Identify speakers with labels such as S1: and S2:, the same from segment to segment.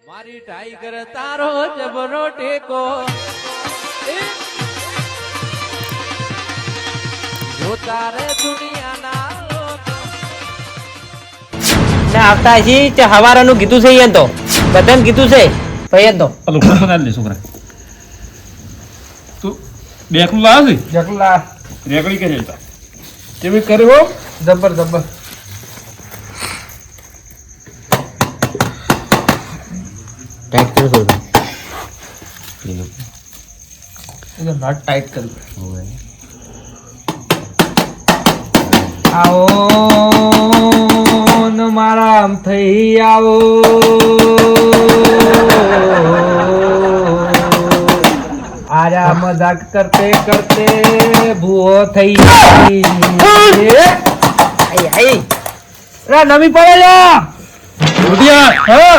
S1: મારી ટાઈગર તારો જબરો ટેકો જો તારે દુનિયાના
S2: ના આવતા છી તે હવારાનું કીધું છે યન તો બધાને કીધું છે ભાઈ તો
S3: અલો ફોન બતાલ લે છોકરા તું બેકલું લાવ છે
S4: જકલા
S3: રેકડી કરી લેતા કેવી કરી હો
S4: જબર જબર
S2: ટાઈટ કરો થોડું
S4: એટલે નટ ટાઈટ કરી આવો ન મારા આમ થઈ આવો આરા મજાક કરતે કરતે ભૂવો થઈ
S2: આઈ આઈ
S4: રે નમી પડે લ્યા
S3: રોડિયા
S4: હા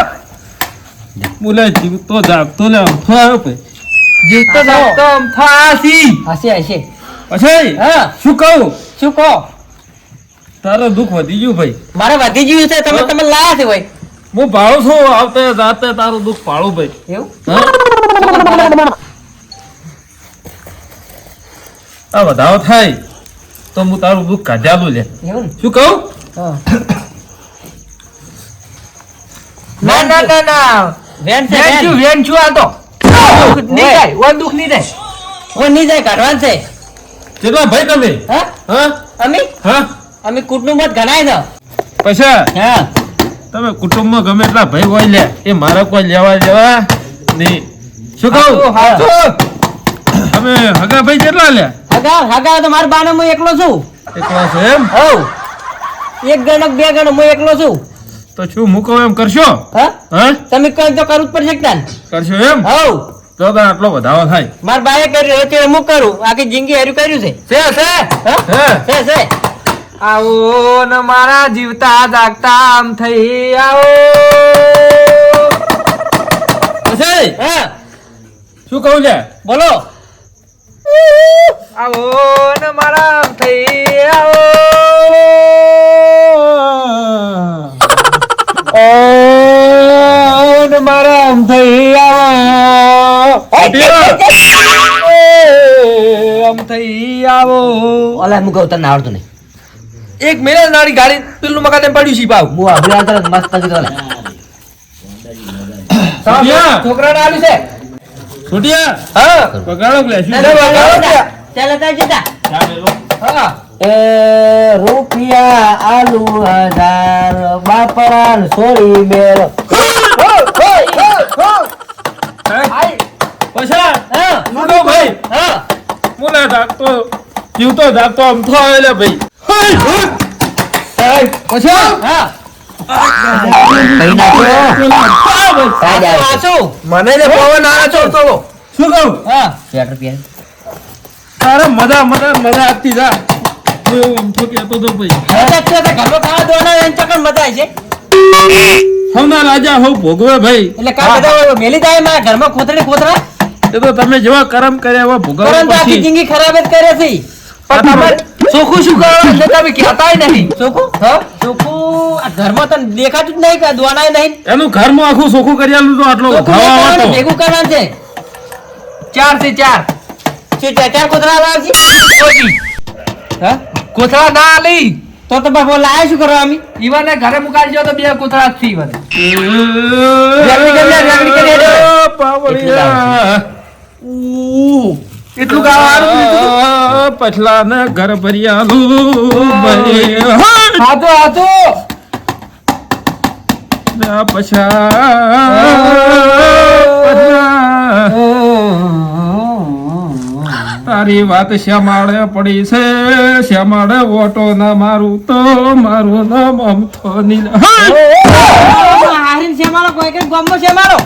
S3: મુલા જીવ તો જાગતો લે ફાયો પે
S4: જીવતો જાગતો ફાસી
S2: હશે હશે
S3: પછી
S2: હા
S3: શું કહું
S2: શું કહો
S3: તારો દુઃખ વધી ગયું ભાઈ
S2: મારે વધી ગયું છે તમે તમે લાયા છે ભાઈ
S3: હું ભાળું છું આવતે જાતે તારું દુઃખ પાળું ભાઈ
S2: એવું
S3: હા આ વધારો થાય તો હું તારું દુઃખ કાઢ્યાલું લે
S2: એવું ને
S3: શું કહું
S2: હા
S4: ના ના ના ના
S2: વેન છે
S4: વેન છું વેન છું આ તો દુઃખ નહીં થાય ઓ દુઃખ નહીં થાય
S2: ઓ નહીં જાય કાઢવાનું છે
S3: કેટલા ભાઈ તમે
S2: હા
S3: હા
S2: અમે
S3: હા
S2: અમે કુટુંબ જ ગણાય છે
S3: પૈસા
S2: હા
S3: તમે કુટુંબમાં ગમે એટલા ભાઈ હોય લે એ મારા કોઈ લેવા દેવા નહીં શું કહું
S4: હાચું.
S3: તમે હગા ભાઈ કેટલા લે
S2: હગા તો મારા બાને હું એકલો છું
S3: એકલા છે એમ
S2: હવ એક ગણ બે ગણ હું એકલો છું
S3: તો શું મૂકો એમ કરશો
S2: હા
S3: હા
S2: તમે કહો તો કરવું જ પડશે કે તાન
S3: કરશો એમ
S2: હવ
S3: તો તાર આટલો વધારો થાય
S2: મારા બાએ કર્યું હવે તે હું કરું આખી જિંદગી હાર્યું કર્યું છે
S4: છે છે
S2: હા
S3: હે
S2: છે
S4: આવો ન મારા જીવતા જાગતા આમ થઈ આવો
S3: પછી
S2: હા
S3: શું કહું લે
S2: બોલો
S4: આવો ન મારા આમ થઈ આવો ઓ ન મારા આમ થઈ આવો આમ થઈ આવો
S2: ઓલા હું કહું તને આવડતું નહીં
S4: એક મહિના નારી ગાડી પેલું મકાને પડ્યું છે ભાવ
S2: હું આપણે આવતા મસ્ત કીધું ઓલે
S3: છોટિયા
S4: છોકરાને આલી છે
S3: છોટિયા
S4: હા
S3: પગાડો લે શું
S4: ના, ના, ના.
S2: ચાલ તા જતા
S4: હા
S2: એ રૂપિયા આલુ 1000 બાપરાન સોળી મેળ
S3: પૈસા
S2: હા
S3: શું કહું ભાઈ
S2: હા
S3: મુલે જાગતો જીવતો જાગતો આમ તો આવે લે ભાઈ
S4: પછી
S2: હા કઈ નાખ્યો કાઢ આવે
S4: પાછું મને ને પવન આવે છો તો
S3: શું કહું
S2: હા સ્વેટર પહેર
S3: તારે મજા આપતી જા હું એવું આમ તો કહેતો તો ભાઈ
S2: ઘરમાં ખાવા દોના એમ ચકન મજા છે
S3: હવના રાજા હવ ભોગવે ભાઈ
S2: એટલે કા બધા મેલી જાય મારા ઘરમાં ખોતરા
S3: એ તો તમે જેવા કરમ કર્યા એવા ભોગવવા
S2: પરંતુ આખી
S3: પછી
S2: જિંદગી ખરાબ જ કરે છે
S4: પણ તમારે ચોખ્ખું શું કરો એટલે તમે કહેતાય નહીં
S2: ચોખ્ખું હા ચોખ્ખું આ ઘરમાં તો દેખાતું જ નહીં કે દોનાય નહીં
S3: એનું ઘરમાં આખું સોખું કર્યાલું તો આટલો
S2: ચોખ્ખું
S3: ખાવા
S2: દેખાવાનું,
S3: વાળો.
S2: ભેગું કરવાનું છે
S4: 4 થી 4
S2: શું ચાર કોતરા લાવશે હા
S4: કોથળા ના આલી
S2: તો બાપો લાયા શું કરવા અમે
S4: ઈવાને ઘરે મુકાઈ જો તો બે કોથળા જ થી ઈવાને
S2: રેગડી કરી દે.
S3: પાવળિયા.
S4: એટલું ગાવાનું
S3: પછલા ને ઘર ભરિયાલું ભાઈ
S4: હાથો હાથો
S3: તારી વાત શ્યામાળે પડી છે શ્યામાળે ઓટો ના મારું તો મારું નામ અમથો નીલા
S2: હારી શેમાળો કોઈ કઈ ગમો શેમાળો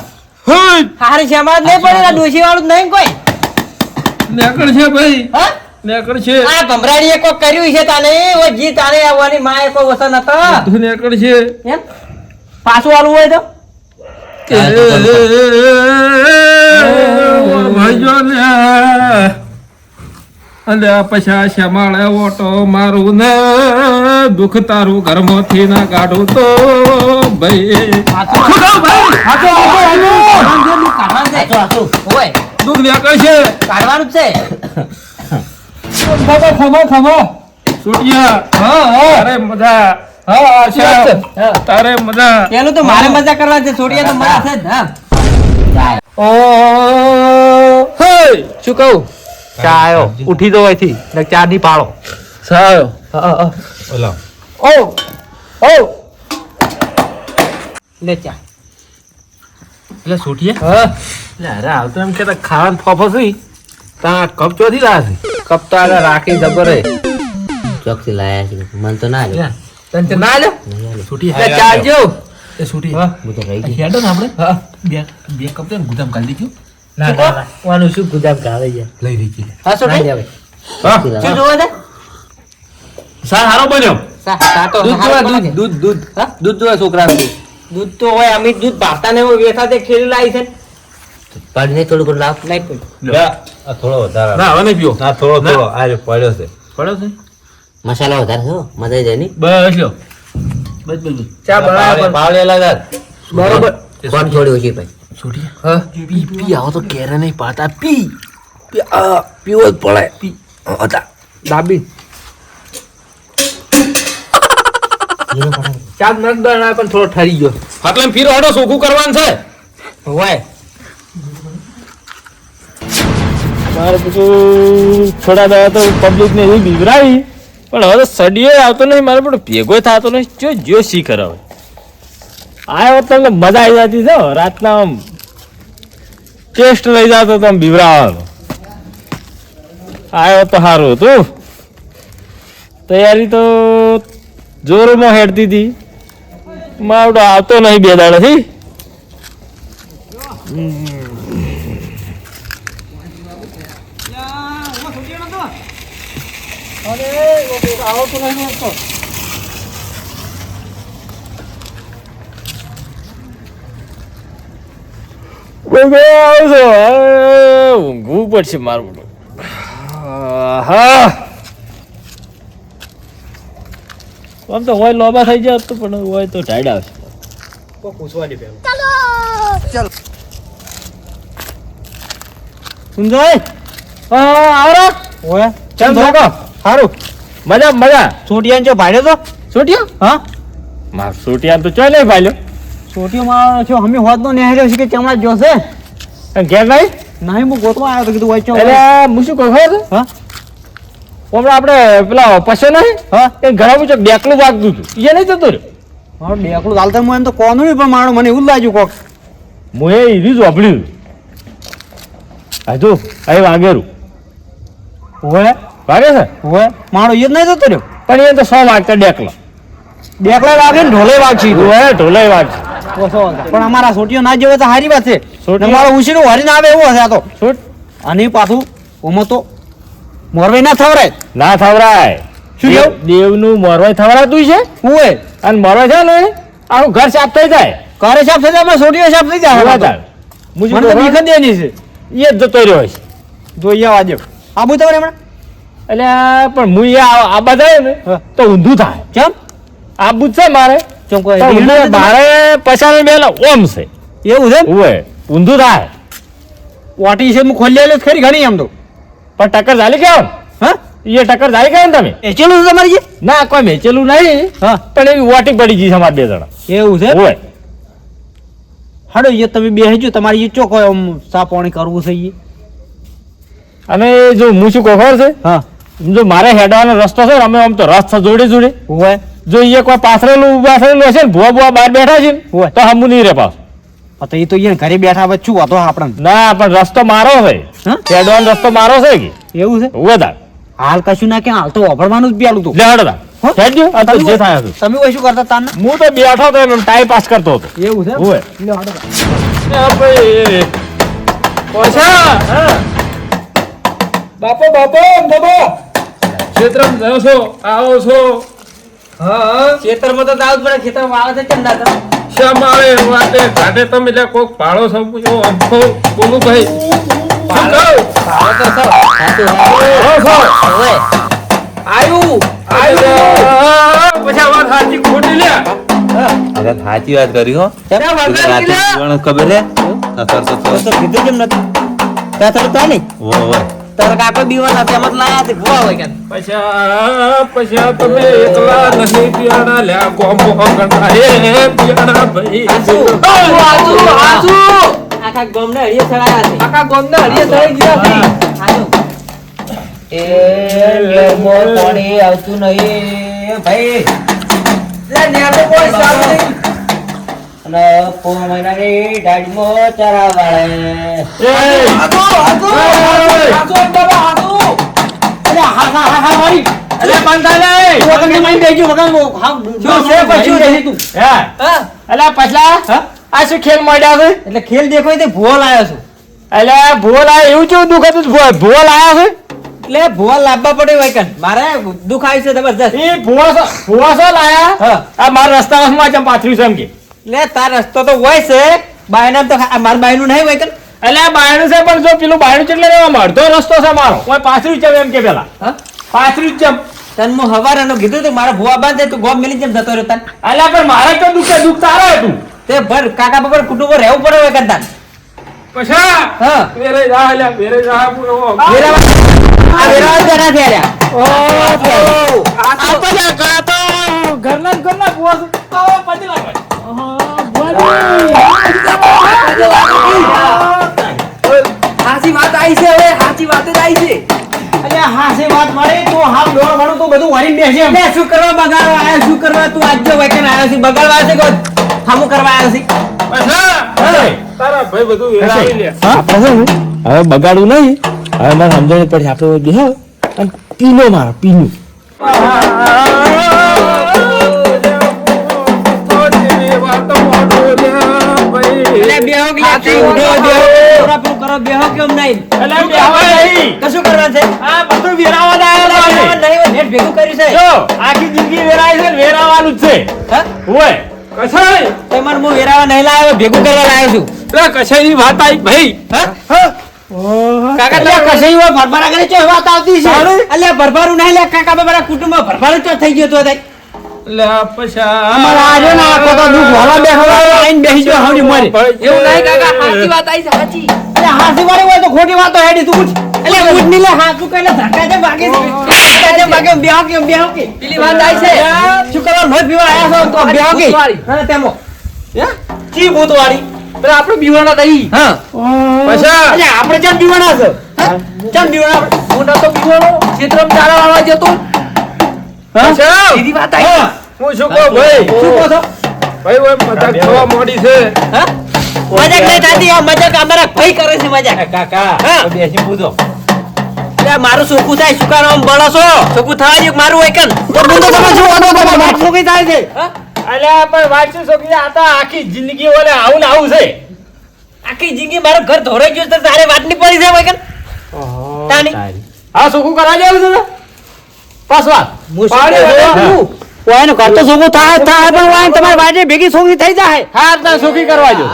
S2: હારી શેમાળો નહીં પડે ને ડોશી વાળું જ નહીં કોઈ
S3: નેકળ છે ભાઈ
S2: હા
S3: નેકળ છે
S2: આ ભમરાડીએ કોઈ કર્યું છે તાને ઓ જી તારે આવવાની માએ કોઈ વસન હતા
S3: બધું નેકળ છે
S2: એમ પાછું આલું હોય તો
S3: ભાઈઓ ને અલ્યા પછા શ્યામાળે ઓટો મારું ને દુઃખ તારું ઘરમાંથી ના કાઢું તો ભાઈ દુઃખ વ્યાકળ છે
S2: કાઢવાનું જ છે
S3: ખમો છૂટિયા તારે મજા તારે મજા
S2: પેલું તો મારે મજા કરવા છે છોડીએ તો મજા છે જ હા
S4: શું કહું ચા આવ્યો ઉઠી દો અહીંથી ને ચા ની પાડો
S3: સાયો
S2: લે ચા
S4: એટલે છૂટીએ એટલે અરે હાલ તો એમ કે ખાવાનું ફોફો સુઈ તા કપ ચોથી લાયા છે કપ તો આગળ રાખી જબર હે
S5: ચોકથી લાયા છે મન તો ના લે
S4: તને તે ના લ્યો છૂટી એટલે ચાલજો એ છૂટી
S5: હું તો રહી ગઈ
S4: હેડો ને આપણે બે કપ તો ગુદામ કાઢી દીધું
S5: ના વાનું શું ગુદામ કાવે છે
S4: લઈ રહી છે
S2: હા છોડી શું જોવે છે
S4: સાર હારો બન્યો
S2: સા તો
S4: દૂધ જોવા છોકરા
S2: દૂધ તો હોય અમે દૂધ ભાવતા ને વેઠા તે ખેલી લાવી છે
S5: પાડી ને થોડું લાવ
S2: નહીં કોઈ
S6: થોડો વધારે
S4: ના હવે નહીં પીવો
S6: ના થોડો આ રહ્યો, પડ્યો છે
S4: પડ્યો છે
S5: મસાલા વધારે છે હો, મજા આવી જાય ની
S4: બસ લ્યો બસ ચા બરાબર
S6: પાવડેલા જાત.
S4: બરોબર
S5: કોણ થોડી ઓછી ભાઈ
S4: છોડી હા પી પી આવો તો કેરે નહીં પાડતા પી પી આ પીવો જ પડે પી હતા દાબી ચાપ નક દણા પણ થોડો ઠરી ગયો
S3: એટલે ફીરો હડો સોખું કરવાનું છે
S2: હોય
S3: મારે બધું થોડા દાડા તો પબ્લિક ને એવી બીવરાવી પણ હવે તો સડીએ આવતો નહીં મારે પણ ભેગો થતો નહીં જો શી કરાવે આ તમને મજા આવી જતી છે રાતના આમ ટેસ્ટ લઈ જતો તો આમ બીવરાવાનો આવ્યો તો સારું હતું તૈયારી તો જોરમાં હેડતી હતી માવડો આવતો નહીં બે દાડાથી ઊંઘવું પડશે મારું બધું આમ તો હોય લોબા થઈ જાય તો પણ હોય તો ટાઈડ આવશે
S2: સુંદર
S3: આવરો
S2: હોય
S3: ચમ ધોકો સારું મજા મજા
S2: છોટિયાને જો ભાડ્યો તો
S3: છૂટ્યો
S2: હા
S3: માર છૂટ્યા તો ચોય નહીં ભાલ્યો
S2: છોટીઓ મારો છો અમે હોત નો નેહર્યો છે કે ચમડા જોશે
S3: ઘેર નહીં
S2: નહીં હું ગોતવા આવ્યો તો કીધું હોય ચો
S3: એટલે હું શું કહું ખબર
S2: હા
S3: હમણાં આપણે પેલા પશુ નહીં
S2: હા
S3: એ ઘણા મુજબ ડેકલું વાગતું હતું એ નહીં જતું રહ્યું
S2: મારો ડેકડું ચાલતા હું એમ તો કોનું નહીં પણ મારો મને એવું જ લાગ્યું કોક
S3: હું એ રીજ વાપર્યું હજુ અહીં વાગેરું
S2: હોય
S3: વાગે છે
S2: હોય મારો એ જ નહીં જતો રહ્યો
S3: પણ એ તો 100 વાગતા ડેકલા
S2: ડેકડા વાગે ને ઢોલે વાગશી
S3: ઢોલાઈ વાગશે
S2: પણ અમારા છોટીઓ ના જેવો તો સારી વાત છે
S3: છોટીઓ-
S2: ને મારો ઉછીનું હરીને આવે એવું હશે આ તો
S3: છૂટ
S2: અને પાછું ઓમાં તો મોરવે ના થવરાય
S3: ના થવરાય
S2: શું કેવું?
S3: દેવનું મોરવાઈ થવરાતું છે
S2: હું હોય
S3: અને મોરવાઈ છે ને આખું ઘર સાફ થઈ જાય
S2: કરે સાફ થઈ જાય અમારા છોટીઓ સાફ થઈ જાય
S3: જોવા
S2: મને
S3: તાર. મુજબ
S2: તો બીક જ દેની છે
S3: એ જ જતો રહ્યો છે
S2: જોઈએ વાજે આબુ તો હમણાં
S3: એટલે પણ હું એ આબા જાય ને
S2: હા.
S3: તો ઊંધું થાય
S2: કેમ
S3: આબુ જ છે મારે
S2: ચમ કોઈ
S3: તો ઊંધું મારે પછાડી બેલા ઓમ છે
S2: એવું છે
S3: ઉવે ઊંધું થાય
S2: વાટી છે હું ખોલી આવેલો ખરી ઘણી એમ તો
S3: પણ ટક્કર ચાલી કેમ
S2: હા
S3: એ ટક્કર ચાલી કેમ તમે
S2: એ ચેલું છે તમારી જે
S3: ના કોઈ મેચેલું નહીં
S2: હા
S3: પણ એવી વોટિંગ પડી ગઈ છે અમારા બે જણા
S2: એવું છે
S3: હોય
S2: હાડો એ તમે બેસજો તમારી એ ચોખ્ખો આમ સા પાણી કરવું છે એ
S3: અને જો હું શું કહું ખબર છે
S2: હા
S3: જો મારે હેડવાનો રસ્તો છે ને અમે આમ તો રસ્તા જોડે જોડે
S2: હોય
S3: જો એ કોઈ પાથરેલું હશે ને ભૂવા બુવા બહાર બેઠા છે ને
S2: હોય.
S3: તો હમું નહીં રે પાછું
S2: તો એ તો અહીંયા ઘરે બેઠા હવે શું વાતો આપણને
S3: ના પણ રસ્તો મારો છે
S2: હા?
S3: હેડવાનો રસ્તો મારો છે કે
S2: એવું છે
S3: વધાર
S2: હાલ કશું ના કે હાલ તો વાપરવાનું જ પેલું તું
S3: લે હેડો તાર.
S2: હો?
S3: હેડજો આ તો જે થાય હતું
S2: તમે કોઈ શું કરતા તાન
S3: હું તો બેઠો તો એમ ટાઈમ પાસ કરતો હતો
S2: એવું છે
S3: હોય
S2: લ્યો હાડો તાન.
S3: બાપો બાપો બાપો ક્ષેત્રમાં જાઓ છો આવો છો હા
S2: ખેતરમાં તો જાવ જ પડે ખેતરમાં આવે છે કેમ ના કરે?
S3: શ્યામાળે વાટે ઘાટે તમે લે કોક પાળો છો એવો અમથો બોલું ભાઈ પછી આ વાત સાચી ખોટી લે
S6: અરે સાચી વાત કરી હો તું રાતે પીવાનું ખબર હે
S2: તો કીધું કેમ નથી ત્યાં થોડું તો નહીં
S6: વો
S2: તારા કાકો બીવાના તેમ જ લાયા તે ભૂવા હોય કે
S3: પછી તમે એકલા નહીં પિયાણા લ્યા કોમો ગણા હે પિયાણા ભાઈ
S2: આખા ગામને હળીએ ચડાયા છે
S1: આખા ગામના હળીએ ચડાઈ ગયા છે.
S2: હાચું.
S5: એ મોર પાણી આવતું નહીં ભાઈ
S1: લે નેનો કોઈ સામે નહીં.
S5: અને પો મહિનાની દાઢીમાં ચરાવાળે
S1: આગો આગો આગો બાબા આગો.
S2: અરે હા હા હા હા વાળી અરે બંધા લે વગર માઈ બેજો વગર હા
S1: શું છે પછી રહી તું?
S3: હે અલા પછલા આ શું ખેલ મળ્યા છે
S2: એટલે ખેલ દેખો તે ભૂવો લાયો છું
S3: અલ્યા ભૂલ આ એવું કેવું દુઃખ હતું ભૂલ આયા છે
S2: એટલે ભૂવો લાવવા પડે વૈકન મારે દુઃખ આવ્યું છે જબરજસ્ત
S3: એ ભૂવા છો લાયા
S2: હા.
S3: આ મારા રસ્તામાં ચમ પાથર્યું છે એમ કે
S2: એટલે તાર રસ્તો તો હોય છે બાયના તો મારા બાયનું નહીં વૈકન
S3: અલ્યા બાયણું છે પણ જો પેલું બાયણું છે એટલે રહેવામાં અડધો રસ્તો છે મારો કોઈ પાથર્યું છે એમ કે પેલા
S2: હા
S3: પાથર્યું છે
S2: તન હું હવારનું કીધું તું મારા ભૂવા બાંધે તું ગોમ મેલી જેમ જતો રહ્યો તન
S3: અલ્યા પણ મારે તો દુઃખ તારો હતું
S2: તે ભર કાકા બાપા કુટુંબો રહેવું પડે વૈકન તાન
S3: પછી
S2: હા
S3: વેરે જા અલ્યા વેરે જા પૂરો
S2: વેરાવા આ વેરાવા જરા છે અલ્યા
S3: આ તો લ્યા કા તો ઘરના ભૂવા છે તો પછી લાગે
S1: હાચી વાત આવી છે હવે હાચી વાત જ આવી છે.
S2: અલ્યા હા છે વાત મારે તું હાલ દોડ ભણું તું બધું વળી બેસે લે શું કરવા બગાડવા આયો શું કરવા તું આજ જો વૈકન આવ્યો છે બગાડવા છે કોઈ હામું કરવા આવ્યો છે
S3: તારા ભાઈ બધું વેરાવી લે
S4: હવે બગાડવું નહીં હવે મારે સમજણ પડશે આપણે બેહો અને પીનો મારો પીનું
S2: અલ્યા બેહો કે યાત્રી ઉઠો બેહો થોડા પેલું કરો બેહો કેમ નહીં
S3: અલ્યા બેહવા નહીં
S2: કશું કરવા છે
S3: આ બધું વેરાવા આયેલા છે
S2: નહીં નેટ ભેગું કર્યું છે
S3: જો આખી જિંદગી વેરાય છે ને વેરાવાનું જ છે
S2: હા
S3: ઓય કસાઈ
S2: તે મને હું વેરાવા નહીં લાવ્યો ભેગું કરવા લાવ્યો છું
S3: પેલા કસાઈની વાત આવી ભાઈ
S2: કાકા તો કશઈ હોય ભરભરા કરે છે વાત આવતી છે અલ્યા ભરભરું નહીં લે કાકા બાબા કુટુંબમાં ભરભરું ચો થઈ ગયો તો તે
S3: લે પછા
S2: અમારા આજો ના આખો તો દુખ વાળા બેઠો આઈને બેસી જો હવડી મરે
S1: એવું નહીં કાકા હાચી વાત આવી છે હાચી.
S2: અલ્યા હાસી વાળી હોય તો ખોટી વાતો હેડી તું પૂછ અલ્યા ઉઠ ની લે હાચું કઈને ધક્કા છે બાકી ધક્કા છે બાકી બેહો કે
S1: પેલી વાત આવી છે.
S2: શું કરવા લોહી પીવા આયા છો તો બેહો કે
S1: ભૂતવાળી.
S2: હા તેમો ચી ભૂતવાળી
S1: પેલા આપણે બીવાના દઈ.
S2: હા
S3: પછા
S2: અલ્યા આપણે ચમ પીવાના છે ચમ પીવાના
S1: હું નતો બીવાનો ક્ષેત્રમાં ચાલવા વાળા જતો.
S3: પછા
S1: સીધી વાત આવી.
S3: હું શું કહું ભાઈ
S2: શું કહો છો
S3: ભાઈ ઓય મજાક થવા મોડી છે
S2: હા મજાક નહીં થતી આ મજાક અમારા ભાઈ કરે છે મજાક
S6: કાકા
S2: હા.
S6: બેસી પૂછો
S2: એટલે મારું સોકું થાય સુકારો આમ બળો છો સોકું થવા દે મારું એકન તો બુંદો તમે શું વાતો કરો વાત સોકી થાય છે
S3: અલ્યા પણ વાંચી છોકરી આ તો આખી જિંદગી ઓલે આવું ને આવું છે
S2: આખી જિંદગી મારું ઘર ધોરાઈ ગયું તો તારે વાત ની પડી છે એકન તાની
S3: હા સુખું કરા જેવું છે પાસ વાત
S2: પાડી
S3: પાડી
S2: ઓયનો ઘર તો સોકું થાય પણ ઓય તમારી વાજે ભેગી સોકી થઈ જાય
S3: હા તો સુખી કરવા જો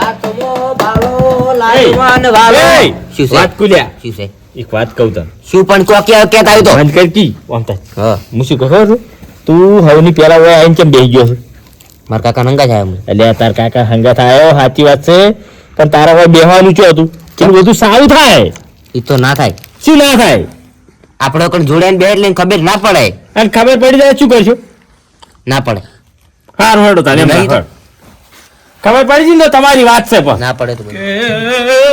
S2: લાલવાન વાલો
S3: એ
S5: શું છે
S3: વાત કુલ્યા
S5: શું છે
S3: એક વાત કહું તને
S5: શું પણ ક્યાં આવ્યું તો
S3: બંધ કરતી ઓમતા
S5: હા
S3: હું શું કહું છું તું હવની પેલા ઓય આઈને કેમ બેહી ગયો છે
S5: મારા કાકા નંગા છે
S3: એટલે તાર કાકા હંગાત આવ્યો સાચી વાત છે પણ તારા હોય બેહવાનું શું હતું કે બધું સારું થાય
S5: એ તો ના થાય
S3: શું ના થાય
S5: આપણે કોઈ જોડે બે એટલે ખબર ના પડે
S3: અને ખબર પડી જાય શું કરશો
S5: ના પડે
S3: હાર હડો તાને એમ
S5: નહીં તો.
S3: રાખો. ખબર પડી ગઈ ને તમારી વાત છે પણ
S5: ના પડે તો બધું.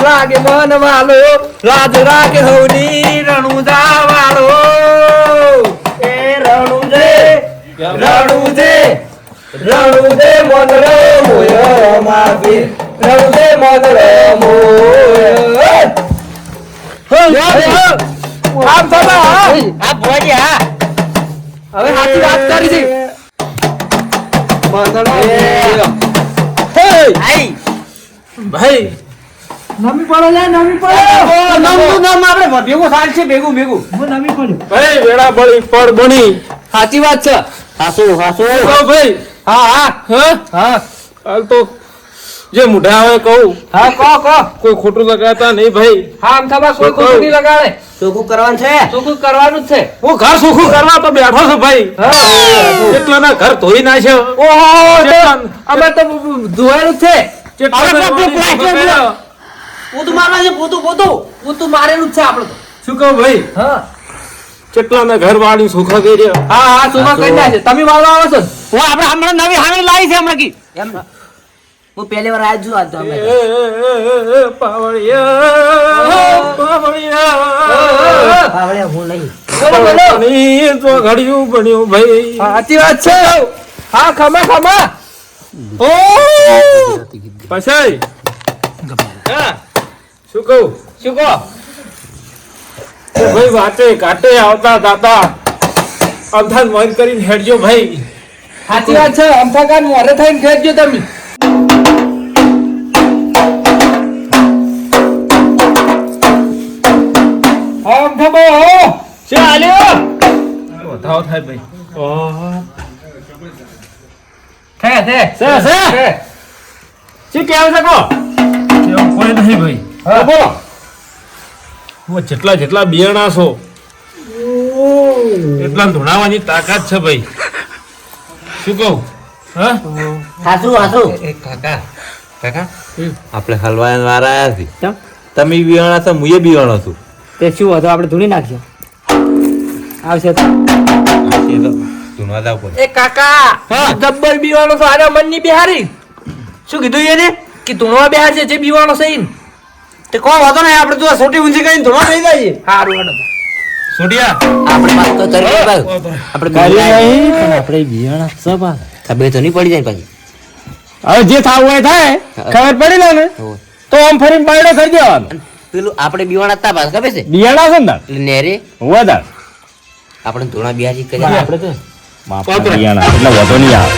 S1: લાગે મન વાલો રાજ રાગે હોડી રણુજા વાળો એ રણુજે રણુ દે મોદરો મોય માફી રણુ દે મોદરો મોય આમ થવા
S2: આ ભોજી હા
S1: હવે સાચી વાત કરી છે મોદરો
S2: આઈ
S3: ભાઈ
S1: નમી પડો લે નમી પડો
S2: નામ આપણે ભેગું સાલ છે ભેગું ભેગું
S1: હું નમી પડ્યો
S3: ભાઈ વેળા બળી પડ બની
S1: સાચી વાત છે
S2: હાસુ હાસુ
S3: તો ભાઈ
S1: હા હા
S3: હા
S1: હા
S3: હાલ તો જે મુઢા આવે કહું
S1: હા કહો
S3: કોઈ ખોટું લગાતા નહીં ભાઈ
S1: હા આમ થવા કોઈ ખોટું નહીં લગાડે
S2: ચોખ્ખું કરવાનું છે
S1: ચોખ્ખું કરવાનું જ છે
S3: હું ઘર સુખું કરવા તો બેઠો છું ભાઈ કેટલાના ઘર ધોઈ નાખ્યો કેટલા-
S1: અમે તો ધોવાનું જ છે
S3: કેટલાના
S2: આપણે
S3: વાળી
S2: પ્લાસ્ટર
S3: કર્યા.
S2: પોતું મારવા છે પોતું
S1: મારેલું જ છે આપણે તો
S3: શું કહું ભાઈ
S1: હા
S3: કેટલાના ઘર વાળી સુખા કર્યા
S1: હા હા સુમા કરી નાખે તમે મારવા આવો છો ને?
S2: હું આપણે હમણાં નવી હાવી લાવી છે હમણાં કી એમ હું પહેલી વાર આજ આજ તો અમે
S3: પાવળિયા
S2: હું નહીં
S1: બોલો બોલો
S3: પાણી તો ઘડિયું બન્યું ભાઈ
S1: સાચી વાત છે હા ખમા
S3: ઓ પછી
S1: હા
S3: શું કહું
S1: શું કહો
S3: ભાઈ વાટે કાટે આવતા દાતા અંધાન મન કરીને હેડજો ભાઈ
S1: સાચી વાત છે અમથાકાન મોરે થઈને ખેંચજો તમે અમથાબો
S3: શું હાલ્યો વધાવો થાય ભાઈ
S1: છે
S3: શું કહેવું છે કો એવું કોઈ નહીં ભાઈ
S1: હા બોલો
S3: હું જેટલા બિયાણા છો એટલા ધોણાવાની તાકાત છે ભાઈ શું કહું હા
S2: હાસુ હાસુ
S6: એ કાકા કાકા આપણે હલવાયા વાળા આયા છીએ તમે બિયાણા છો મુએ બિયાણો છું
S2: તે શું હતું આપણે ધૂણી નાખજો આવશે તો
S6: એ તો ધૂણવા જાવ પડે
S1: એ કાકા જબ્બર બીવાનો તો આરે મનની બિહારી શું કીધું એને કે ધૂણવા બિહાર છે જે બીવાનો છે ઈન
S2: તે કોઈ વાતો નહીં આપણે તો છોટી ઊંચી કરીને ધૂણો થઈ જાય
S1: હારું હેડો
S3: સોડિયા
S5: આપણે વાત તો કરી ભાઈ આપણે
S3: આપણે બિયાણા સભા
S5: ખબર તો નહીં પડી જાય પછી
S3: હવે જે થાવું હોય થાય ખબર પડી લે ને
S5: હોવે.
S3: તો આમ ફરીને બાયડો કરી દેવાનો
S5: પેલું આપણે બિવાણા તા પાસ ખબર છે
S3: બિયાણા છે ને
S5: એટલે નેરે
S3: વધાર
S5: આપણે ધોણા બિહારી કરી
S3: આપણે તો બિયાણા એટલે વધુ નહીં આવે